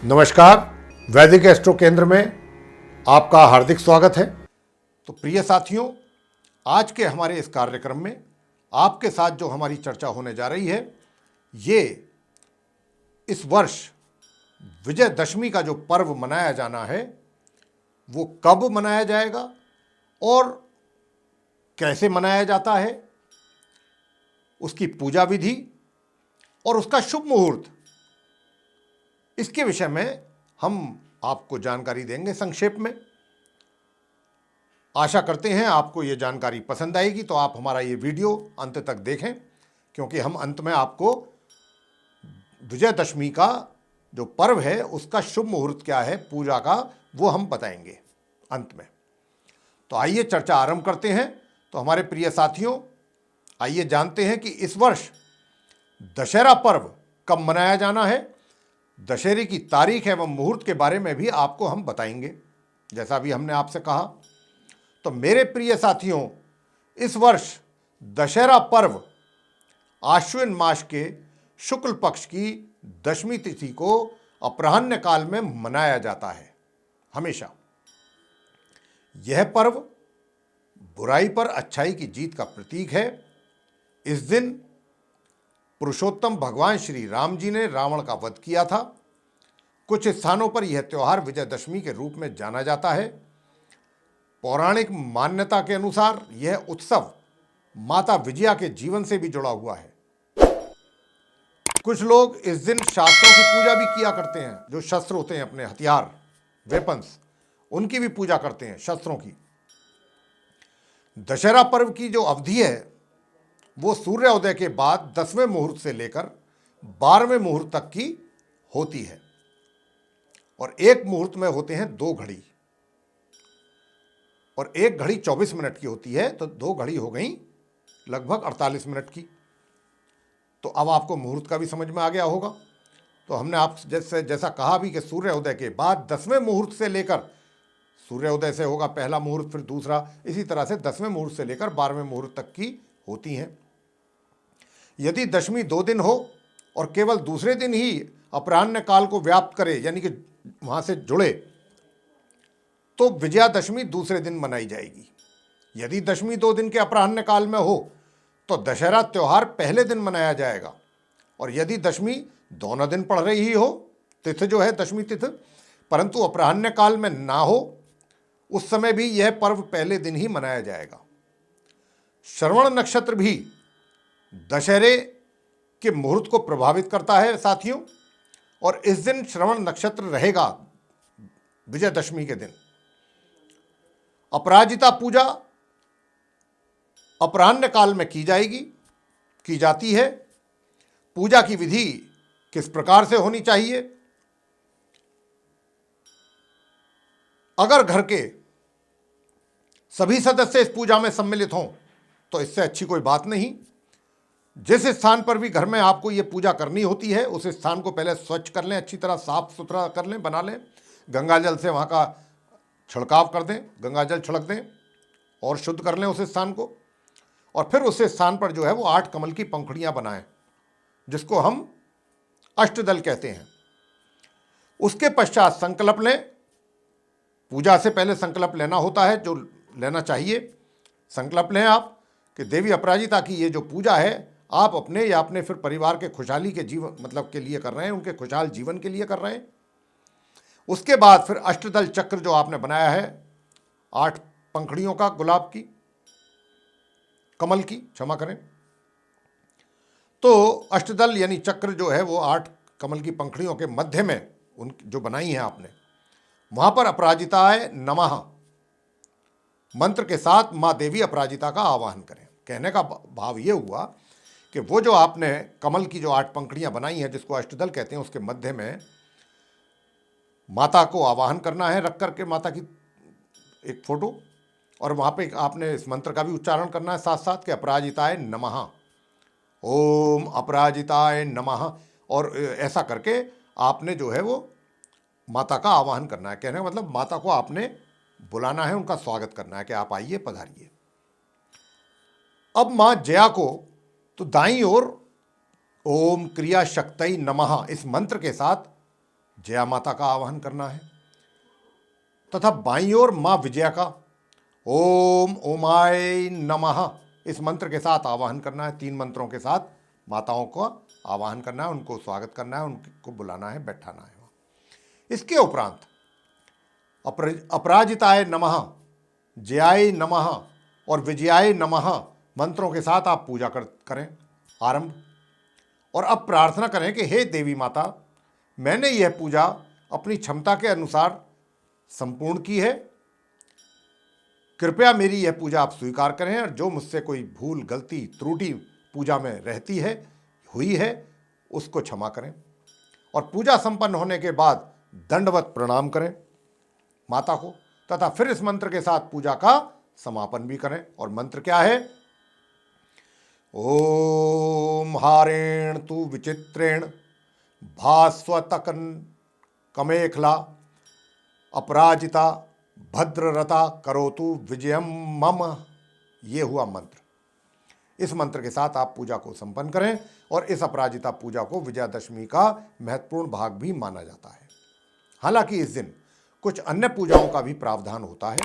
नमस्कार, वैदिक एस्ट्रो केंद्र में आपका हार्दिक स्वागत है। तो प्रिय साथियों, आज के हमारे इस कार्यक्रम में आपके साथ जो हमारी चर्चा होने जा रही है, ये इस वर्ष विजयदशमी का जो पर्व मनाया जाना है वो कब मनाया जाएगा और कैसे मनाया जाता है, उसकी पूजा विधि और उसका शुभ मुहूर्त, इसके विषय में हम आपको जानकारी देंगे संक्षेप में। आशा करते हैं आपको ये जानकारी पसंद आएगी, तो आप हमारा ये वीडियो अंत तक देखें, क्योंकि हम अंत में आपको विजयदशमी का जो पर्व है उसका शुभ मुहूर्त क्या है, पूजा का, वो हम बताएंगे अंत में। तो आइए चर्चा आरंभ करते हैं। तो हमारे प्रिय साथियों, आइए जानते हैं कि इस वर्ष दशहरा पर्व कब मनाया जाना है। दशहरे की तारीख एवं मुहूर्त के बारे में भी आपको हम बताएंगे, जैसा भी हमने आपसे कहा। तो मेरे प्रिय साथियों, इस वर्ष दशहरा पर्व आश्विन मास के शुक्ल पक्ष की दशमी तिथि को अपराह्न काल में मनाया जाता है। हमेशा यह पर्व बुराई पर अच्छाई की जीत का प्रतीक है। इस दिन पुरुषोत्तम भगवान श्री राम जी ने रावण का वध किया था। कुछ स्थानों पर यह त्योहार विजयदशमी के रूप में जाना जाता है। पौराणिक मान्यता के अनुसार यह उत्सव माता विजया के जीवन से भी जुड़ा हुआ है। कुछ लोग इस दिन शास्त्रों की पूजा भी किया करते हैं। जो शस्त्र होते हैं, अपने हथियार, वेपन्स, उनकी भी पूजा करते हैं, शस्त्रों की। दशहरा पर्व की जो अवधि है वो सूर्योदय के बाद 10वें मुहूर्त से लेकर 12वें मुहूर्त तक की होती है, और एक मुहूर्त में होते हैं 2 घड़ी, और एक घड़ी 24 मिनट की होती है, तो 2 घड़ी हो गई लगभग 48 मिनट की। तो अब आपको मुहूर्त का भी समझ में आ गया होगा। तो हमने आप जैसा कहा भी कि सूर्योदय के बाद 10वें मुहूर्त से लेकर, सूर्योदय से होगा पहला मुहूर्त, फिर दूसरा, इसी तरह से 10वें मुहूर्त से लेकर 12वें मुहूर्त तक की होती हैं। यदि दशमी 2 दिन हो और केवल दूसरे दिन ही अपराह्न काल को व्याप्त करे, यानी कि वहां से जुड़े, तो विजयादशमी दूसरे दिन मनाई जाएगी। यदि दशमी 2 दिन के अपराह्न काल में हो तो दशहरा त्योहार पहले दिन मनाया जाएगा। और यदि दशमी दोनों दिन पड़ रही हो, तिथि जो है दशमी तिथि, परंतु अपराह्न काल में ना हो, उस समय भी यह पर्व पहले दिन ही मनाया जाएगा। श्रवण नक्षत्र भी दशहरे के मुहूर्त को प्रभावित करता है साथियों, और इस दिन श्रवण नक्षत्र रहेगा विजयदशमी के दिन। अपराजिता पूजा अपराह्न काल में की जाती है। पूजा की विधि किस प्रकार से होनी चाहिए? अगर घर के सभी सदस्य इस पूजा में सम्मिलित हों तो इससे अच्छी कोई बात नहीं। जिस स्थान पर भी घर में आपको ये पूजा करनी होती है, उस स्थान को पहले स्वच्छ कर लें, अच्छी तरह साफ सुथरा कर लें, बना लें। गंगा जल से वहाँ का छिड़काव कर दें, गंगा जल छिड़क दें और शुद्ध कर लें उस स्थान को। और फिर उस स्थान पर जो है वो 8 कमल की पंखुड़ियाँ बनाएं, जिसको हम अष्टदल कहते हैं। उसके पश्चात संकल्प लें। पूजा से पहले संकल्प लेना होता है, जो लेना चाहिए। संकल्प लें आप कि देवी अपराजिता की ये जो पूजा है, आप अपने या अपने फिर परिवार के खुशहाली के जीवन मतलब के लिए कर रहे हैं, उनके खुशहाल जीवन के लिए कर रहे हैं। उसके बाद फिर अष्टदल चक्र जो आपने बनाया है, 8 पंखुड़ियों का, गुलाब की, कमल की, क्षमा करें, तो अष्टदल यानी चक्र जो है वो 8 कमल की पंखुड़ियों के मध्य में उन जो बनाई है आपने, वहां पर अपराजिताय नमः मंत्र के साथ माँ देवी अपराजिता का आवाहन करें। कहने का भाव ये हुआ कि वो जो आपने कमल की जो 8 पंखुड़ियाँ बनाई हैं, जिसको अष्टदल कहते हैं, उसके मध्य में माता को आवाहन करना है, रख करके माता की एक फोटो, और वहाँ पे आपने इस मंत्र का भी उच्चारण करना है साथ साथ कि अपराजिताय नमः, ओम अपराजिताय नमः, और ऐसा करके आपने जो है वो माता का आवाहन करना है। कहने का मतलब माता को आपने बुलाना है, उनका स्वागत करना है कि आप आइए, पधारिए। अब माँ जया को तो दाईं ओर ओम क्रिया शक्ति नमः इस मंत्र के साथ जया माता का आवाहन करना है तथा बाईं ओर मां विजया का ओम ओमाय नमः इस मंत्र के साथ आवाहन करना है। 3 मंत्रों के साथ माताओं को आवाहन करना है, उनको स्वागत करना है, उनको बुलाना है, बैठाना है। इसके उपरांत अपराजिताय नमः, जयाय नमः और विजयाय नमः मंत्रों के साथ आप पूजा करें आरंभ। और अब प्रार्थना करें कि हे देवी माता, मैंने यह पूजा अपनी क्षमता के अनुसार संपूर्ण की है, कृपया मेरी यह पूजा आप स्वीकार करें और जो मुझसे कोई भूल गलती त्रुटि पूजा में रहती है हुई है उसको क्षमा करें। और पूजा संपन्न होने के बाद दंडवत प्रणाम करें माता को तथा फिर इस मंत्र के साथ पूजा का समापन भी करें। और मंत्र क्या है? ओम हारेण तु विचित्रेण भास्वतकन कमेखला अपराजिता भद्ररता करोतु विजयम मम। ये हुआ मंत्र। इस मंत्र के साथ आप पूजा को संपन्न करें और इस अपराजिता पूजा को विजयादशमी का महत्वपूर्ण भाग भी माना जाता है। हालांकि इस दिन कुछ अन्य पूजाओं का भी प्रावधान होता है,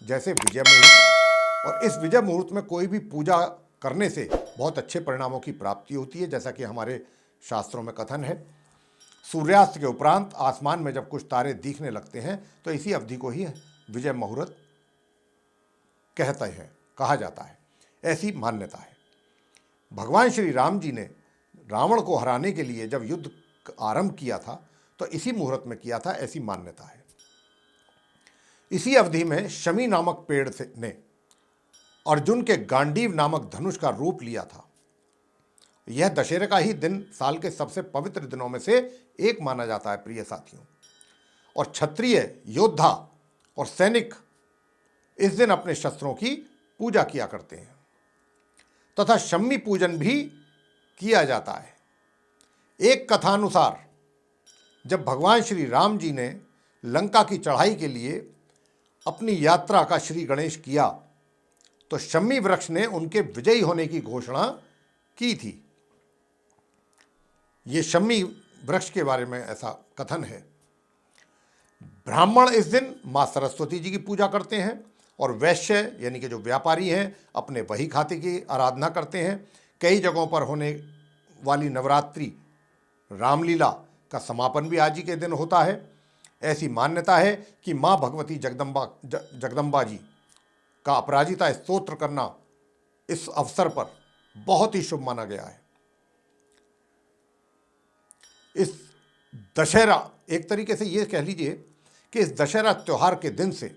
जैसे विजय मुहूर्त। और इस विजय मुहूर्त में कोई भी पूजा करने से बहुत अच्छे परिणामों की प्राप्ति होती है, जैसा कि हमारे शास्त्रों में कथन है। सूर्यास्त के उपरांत आसमान में जब कुछ तारे दिखने लगते हैं तो इसी अवधि को ही विजय मुहूर्त कहते हैं, कहा जाता है, ऐसी मान्यता है। भगवान श्री राम जी ने रावण को हराने के लिए जब युद्ध आरंभ किया था तो इसी मुहूर्त में किया था, ऐसी मान्यता है। इसी अवधि में शमी नामक पेड़ से ने अर्जुन के गांडीव नामक धनुष का रूप लिया था। यह दशहरे का ही दिन साल के सबसे पवित्र दिनों में से एक माना जाता है प्रिय साथियों। और क्षत्रिय योद्धा और सैनिक इस दिन अपने शस्त्रों की पूजा किया करते हैं तथा शम्मी पूजन भी किया जाता है। एक कथानुसार जब भगवान श्री राम जी ने लंका की चढ़ाई के लिए अपनी यात्रा का श्री गणेश किया तो शम्मी वृक्ष ने उनके विजयी होने की घोषणा की थी। ये शम्मी वृक्ष के बारे में ऐसा कथन है। ब्राह्मण इस दिन मां सरस्वती जी की पूजा करते हैं और वैश्य यानी कि जो व्यापारी हैं अपने वही खाते की आराधना करते हैं। कई जगहों पर होने वाली नवरात्रि रामलीला का समापन भी आज ही के दिन होता है। ऐसी मान्यता है कि मां भगवती जगदम्बा जी का अपराजिता स्तोत्र करना इस अवसर पर बहुत ही शुभ माना गया है। इस दशहरा, एक तरीके से ये कह लीजिए कि इस दशहरा त्योहार के दिन से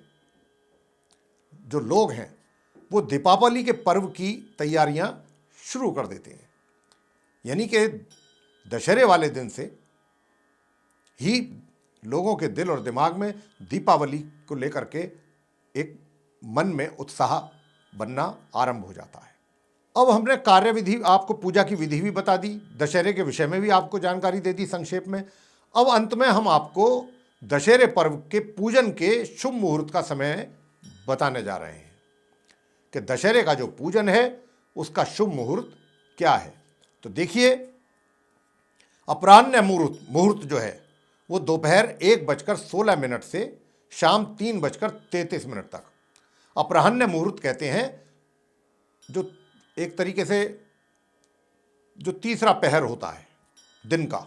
जो लोग हैं वो दीपावली के पर्व की तैयारियां शुरू कर देते हैं। यानी कि दशहरे वाले दिन से ही लोगों के दिल और दिमाग में दीपावली को लेकर के एक मन में उत्साह बनना आरंभ हो जाता है। अब हमने कार्यविधि, आपको पूजा की विधि भी बता दी, दशहरे के विषय में भी आपको जानकारी दे दी संक्षेप में। अब अंत में हम आपको दशहरे पर्व के पूजन के शुभ मुहूर्त का समय बताने जा रहे हैं कि दशहरे का जो पूजन है उसका शुभ मुहूर्त क्या है। तो देखिए, अपराह्न मुहूर्त जो है वो दोपहर 1:16 से शाम 3:33 तक अपराह्न मुहूर्त कहते हैं। जो एक तरीके से जो तीसरा पहर होता है दिन का,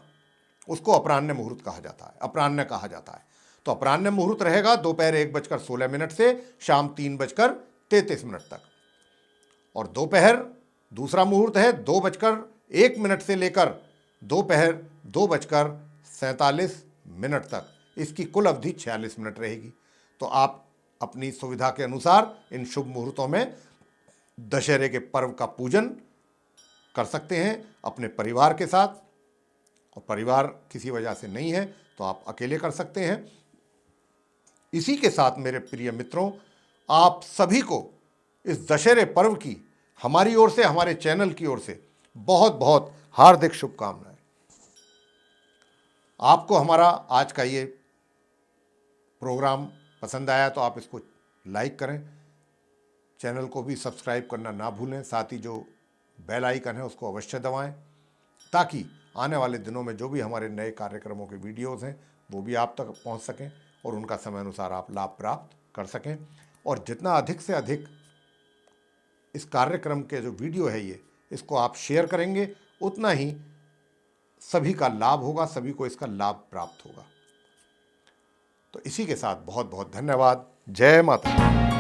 उसको अपराह्न मुहूर्त कहा जाता है, अपराह्न कहा जाता है। तो अपराह्न मुहूर्त रहेगा दोपहर 1:16 से शाम 3:33 तक। और दोपहर दूसरा मुहूर्त है 2:01 से लेकर दोपहर 2:47 तक। इसकी कुल अवधि 46 मिनट रहेगी। तो आप अपनी सुविधा के अनुसार इन शुभ मुहूर्तों में दशहरे के पर्व का पूजन कर सकते हैं अपने परिवार के साथ। और परिवार किसी वजह से नहीं है तो आप अकेले कर सकते हैं। इसी के साथ मेरे प्रिय मित्रों, आप सभी को इस दशहरे पर्व की हमारी ओर से, हमारे चैनल की ओर से बहुत बहुत हार्दिक शुभकामनाएं। आपको हमारा आज का ये प्रोग्राम पसंद आया तो आप इसको लाइक करें, चैनल को भी सब्सक्राइब करना ना भूलें, साथ ही जो बेल आइकन है उसको अवश्य दबाएं ताकि आने वाले दिनों में जो भी हमारे नए कार्यक्रमों के वीडियोज़ हैं वो भी आप तक पहुंच सकें और उनका समय अनुसार आप लाभ प्राप्त कर सकें। और जितना अधिक से अधिक इस कार्यक्रम के जो वीडियो है इसको आप शेयर करेंगे उतना ही सभी का लाभ होगा, सभी को इसका लाभ प्राप्त होगा। तो इसी के साथ बहुत बहुत धन्यवाद। जय माता दी।